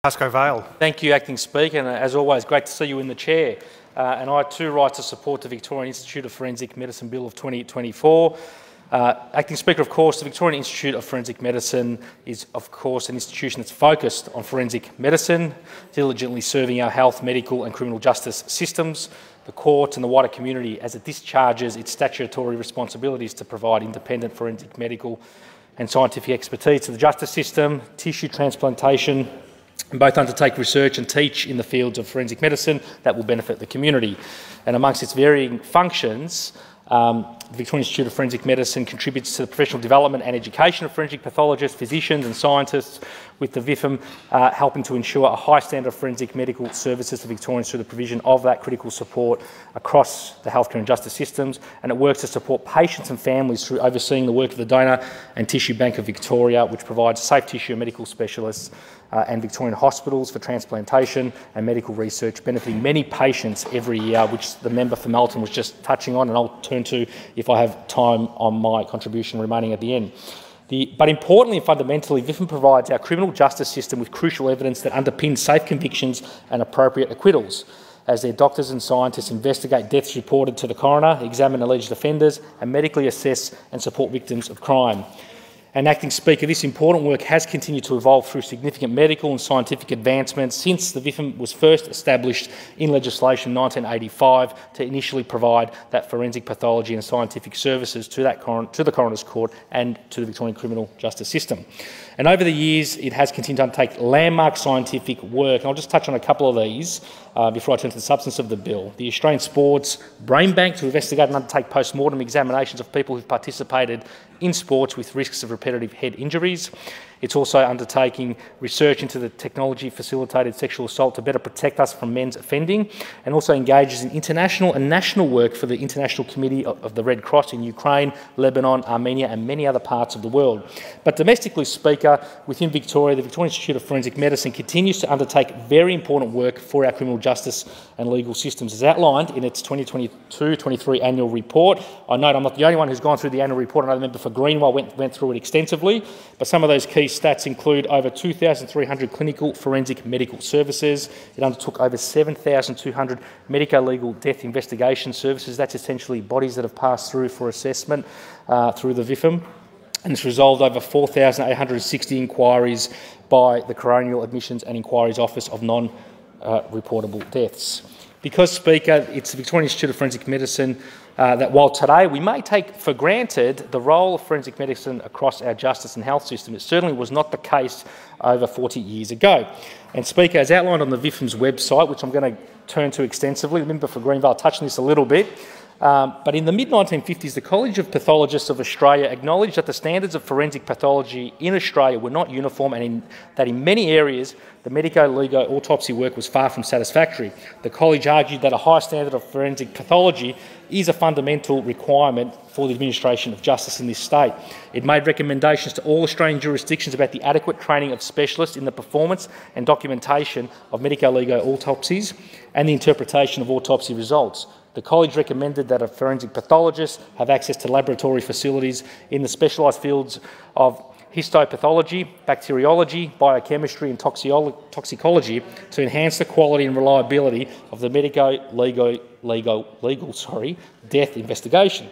Pascoe Vale. Thank you, Acting Speaker, and as always, great to see you in the chair. And I too write to support the Victorian Institute of Forensic Medicine Bill of 2024. Acting Speaker, of course, the Victorian Institute of Forensic Medicine is, of course, an institution that's focused on forensic medicine, diligently serving our health, medical and criminal justice systems, the courts and the wider community as it discharges its statutory responsibilities to provide independent forensic medical and scientific expertise to the justice system, tissue transplantation, and both undertake research and teach in the fields of forensic medicine that will benefit the community. And amongst its varying functions, the Victorian Institute of Forensic Medicine contributes to the professional development and education of forensic pathologists, physicians and scientists, with the VIFM helping to ensure a high standard of forensic medical services for Victorians through the provision of that critical support across the healthcare and justice systems. And it works to support patients and families through overseeing the work of the Donor and Tissue Bank of Victoria, which provides safe tissue and medical specialists and Victorian hospitals for transplantation and medical research, benefiting many patients every year, which the member for Melton was just touching on, and I'll turn to if I have time on my contribution remaining at the end. But importantly and fundamentally, VIFM provides our criminal justice system with crucial evidence that underpins safe convictions and appropriate acquittals, as their doctors and scientists investigate deaths reported to the coroner, examine alleged offenders and medically assess and support victims of crime. And Acting Speaker, this important work has continued to evolve through significant medical and scientific advancements since the VIFM was first established in legislation in 1985 to initially provide that forensic pathology and scientific services to the Coroner's Court and to the Victorian criminal justice system. And over the years, it has continued to undertake landmark scientific work. And I'll just touch on a couple of these before I turn to the substance of the bill. The Australian Sports Brain Bank to investigate and undertake post-mortem examinations of people who've participated in sports with risks of repetitive head injuries. It's also undertaking research into the technology-facilitated sexual assault to better protect us from men's offending, and also engages in international and national work for the International Committee of the Red Cross in Ukraine, Lebanon, Armenia and many other parts of the world. But domestically, Speaker, within Victoria, the Victorian Institute of Forensic Medicine continues to undertake very important work for our criminal justice and legal systems, as outlined in its 2022-23 annual report. I note I'm not the only one who's gone through the annual report. I know the member for Greenwell went through it extensively, but some of those key stats include over 2,300 clinical forensic medical services. It undertook over 7,200 medico-legal death investigation services. That's essentially bodies that have passed through for assessment through the VIFM. And it's resolved over 4,860 inquiries by the Coronial Admissions and Inquiries Office of non-reportable deaths. Because, Speaker, it's the Victorian Institute of Forensic Medicine that while today we may take for granted the role of forensic medicine across our justice and health system, it certainly was not the case over 40 years ago. And, Speaker, as outlined on the VIFM's website, which I'm going to turn to extensively, the member for Greenvale touched on this a little bit, but in the mid-1950s, the College of Pathologists of Australia acknowledged that the standards of forensic pathology in Australia were not uniform, and that in many areas the medico-legal autopsy work was far from satisfactory. The college argued that a high standard of forensic pathology is a fundamental requirement for the administration of justice in this state. It made recommendations to all Australian jurisdictions about the adequate training of specialists in the performance and documentation of medico-legal autopsies and the interpretation of autopsy results. The college recommended that a forensic pathologist have access to laboratory facilities in the specialised fields of histopathology, bacteriology, biochemistry and toxicology to enhance the quality and reliability of the medico-legal death investigation.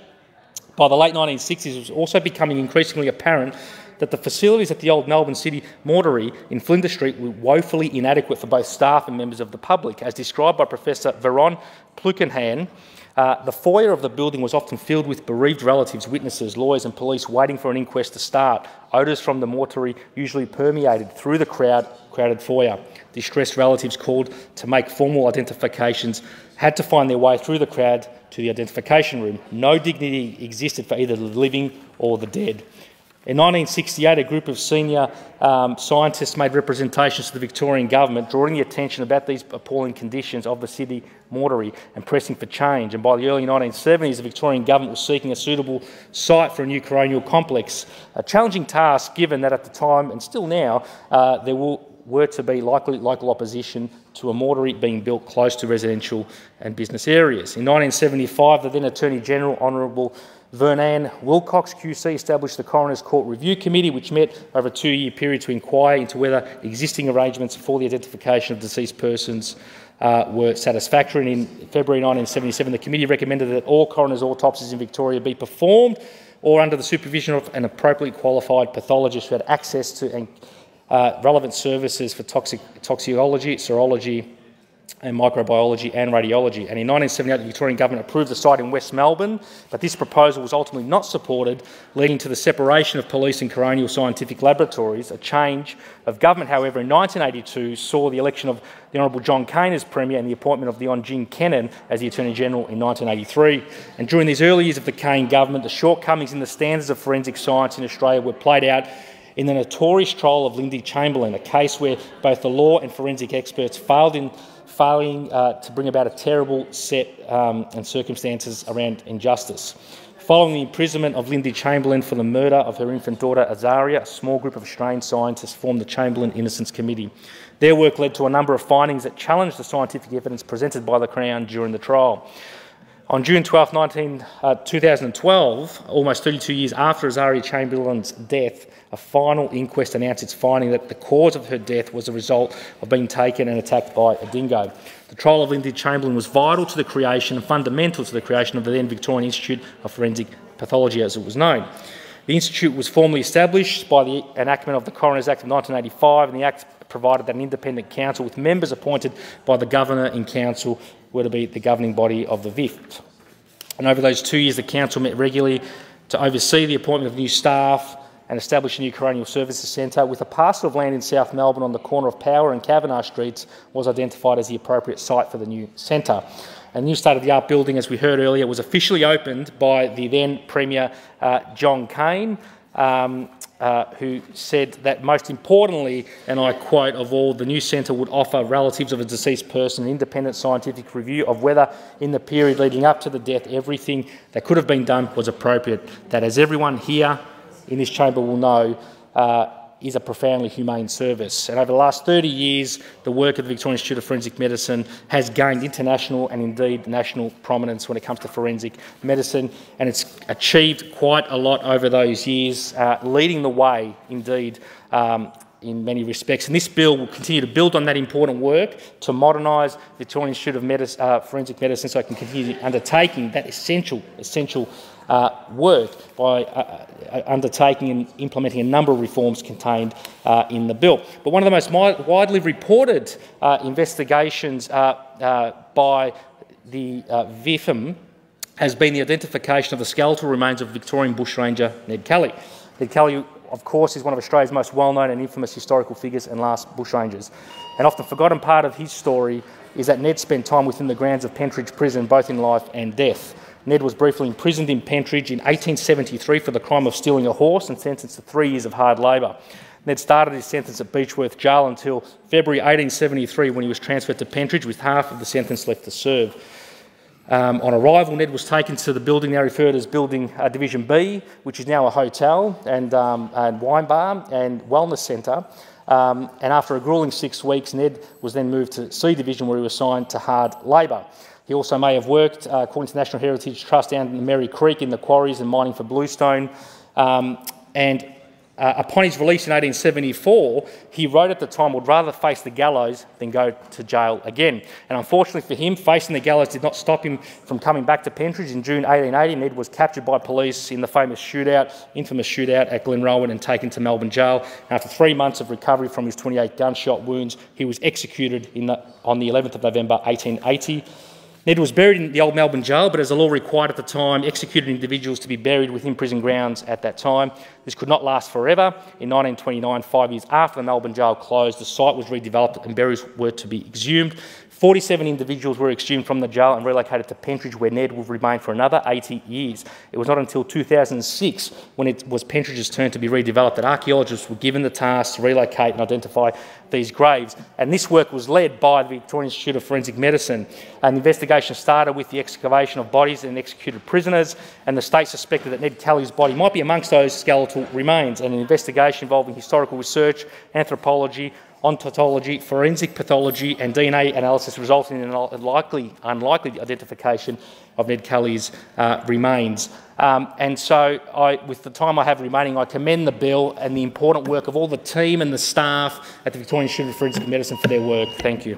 By the late 1960s, it was also becoming increasingly apparent that the facilities at the old Melbourne City Mortuary in Flinders Street were woefully inadequate for both staff and members of the public. As described by Professor Veron Plukenhan, the foyer of the building was often filled with bereaved relatives, witnesses, lawyers and police waiting for an inquest to start. Odours from the mortuary usually permeated through the crowded foyer. Distressed relatives called to make formal identifications had to find their way through the crowd to the identification room. No dignity existed for either the living or the dead. In 1968, a group of senior scientists made representations to the Victorian government, drawing the attention about these appalling conditions of the city mortuary and pressing for change. And by the early 1970s, the Victorian government was seeking a suitable site for a new coronial complex. A challenging task, given that at the time, and still now, there were to be likely local opposition to a mortuary being built close to residential and business areas. In 1975, the then Attorney-General, Honourable Vernon Wilcox QC, established the Coroner's Court Review Committee, which met over a 2-year period to inquire into whether existing arrangements for the identification of deceased persons were satisfactory. And in February 1977, the committee recommended that all coroner's autopsies in Victoria be performed or under the supervision of an appropriately qualified pathologist who had access to relevant services for toxicology, serology and microbiology and radiology. And in 1978, the Victorian Government approved the site in West Melbourne, but this proposal was ultimately not supported, leading to the separation of police and coronial scientific laboratories. A change of government, however, in 1982 saw the election of the Honourable John Cain as Premier and the appointment of the Hon Jing Kennan as the Attorney-General in 1983. And during these early years of the Cain government, the shortcomings in the standards of forensic science in Australia were played out in the notorious trial of Lindy Chamberlain, a case where both the law and forensic experts failing to bring about a terrible set and circumstances around injustice. Following the imprisonment of Lindy Chamberlain for the murder of her infant daughter Azaria, a small group of Australian scientists formed the Chamberlain Innocence Committee. Their work led to a number of findings that challenged the scientific evidence presented by the Crown during the trial. On June 12, 2012, almost 32 years after Azaria Chamberlain's death, a final inquest announced its finding that the cause of her death was a result of being taken and attacked by a dingo. The trial of Lindy Chamberlain was vital to the creation and fundamental to the creation of the then Victorian Institute of Forensic Pathology, as it was known. The Institute was formally established by the enactment of the Coroners Act of 1985, and the Act provided that an independent council with members appointed by the Governor in Council were to be the governing body of the VIFM. And over those 2 years, the Council met regularly to oversee the appointment of new staff and establish a new coronial services centre, with a parcel of land in South Melbourne on the corner of Power and Kavanagh Streets was identified as the appropriate site for the new centre. And the new state-of-the-art building, as we heard earlier, was officially opened by the then Premier John Cain, who said that most importantly, and I quote, of all, the new centre would offer relatives of a deceased person an independent scientific review of whether in the period leading up to the death everything that could have been done was appropriate. That, as everyone here in this chamber will know, is a profoundly humane service. And over the last 30 years, the work of the Victorian Institute of Forensic Medicine has gained international and indeed national prominence when it comes to forensic medicine, and it's achieved quite a lot over those years, leading the way indeed in many respects. And this bill will continue to build on that important work to modernise the Victorian Institute of Forensic Medicine so it can continue undertaking that essential work by undertaking and implementing a number of reforms contained in the bill. But one of the most widely reported investigations by the VIFM has been the identification of the skeletal remains of Victorian bushranger Ned Kelly. Ned Kelly, of course, is one of Australia's most well-known and infamous historical figures and last bushrangers. An often forgotten part of his story is that Ned spent time within the grounds of Pentridge Prison, both in life and death. Ned was briefly imprisoned in Pentridge in 1873 for the crime of stealing a horse and sentenced to 3 years of hard labour. Ned started his sentence at Beechworth Jail until February 1873, when he was transferred to Pentridge with half of the sentence left to serve. On arrival, Ned was taken to the building now referred as Building Division B, which is now a hotel and wine bar and wellness centre. And after a gruelling 6 weeks, Ned was then moved to C Division, where he was assigned to hard labour. He also may have worked, according to National Heritage Trust, down in the Merry Creek in the quarries and mining for bluestone. Upon his release in 1874, he wrote at the time, would rather face the gallows than go to jail again. And unfortunately for him, facing the gallows did not stop him from coming back to Pentridge. In June 1880, Ned was captured by police in the infamous shootout at Glenrowan, and taken to Melbourne Jail. After 3 months of recovery from his 28 gunshot wounds, he was executed on the 11th of November 1880. Ned was buried in the old Melbourne Jail, but as the law required at the time, executed individuals to be buried within prison grounds at that time. This could not last forever. In 1929, 5 years after the Melbourne Jail closed, the site was redeveloped and burials were to be exhumed. 47 individuals were exhumed from the jail and relocated to Pentridge, where Ned would remain for another 80 years. It was not until 2006, when it was Pentridge's turn to be redeveloped, that archaeologists were given the task to relocate and identify these graves. And this work was led by the Victorian Institute of Forensic Medicine. And the investigation investigation started with the excavation of bodies and executed prisoners, and the state suspected that Ned Kelly's body might be amongst those skeletal remains. And an investigation involving historical research, anthropology, ontology, forensic pathology and DNA analysis resulted in an unlikely identification of Ned Kelly's remains. And so, with the time I have remaining, I commend the bill and the important work of all the team and the staff at the Victorian Institute of Forensic Medicine for their work. Thank you.